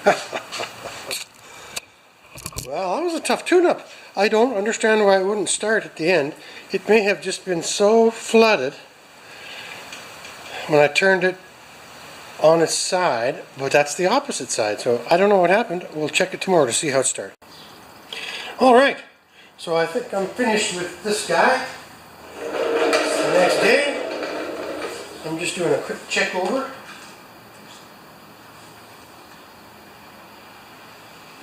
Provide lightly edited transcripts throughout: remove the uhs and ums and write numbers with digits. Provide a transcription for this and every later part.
Well, that was a tough tune-up. I don't understand why it wouldn't start at the end. It may have just been so flooded when I turned it on its side, but that's the opposite side, so I don't know what happened. We'll check it tomorrow to see how it starts. Alright, so I think I'm finished with this guy. It's the next day. I'm just doing a quick check over.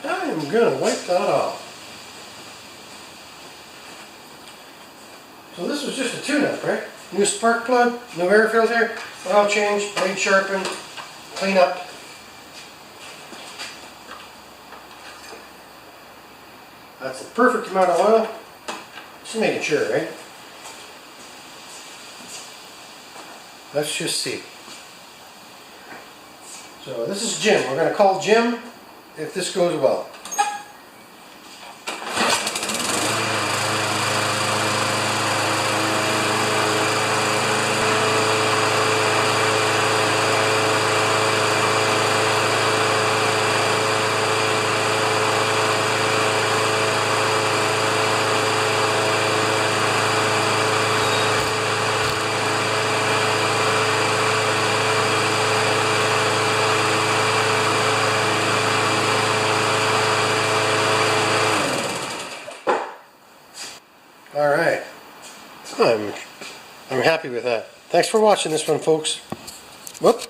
I'm going to wipe that off. So this was just a tune-up, right? New spark plug, new air filter, oil change, blade sharpened, clean up. That's the perfect amount of oil. Just making sure, right? Let's just see. So this is Jim. We're going to call Jim if this goes well. Alright, I'm happy with that. Thanks for watching this one, folks. Whoop.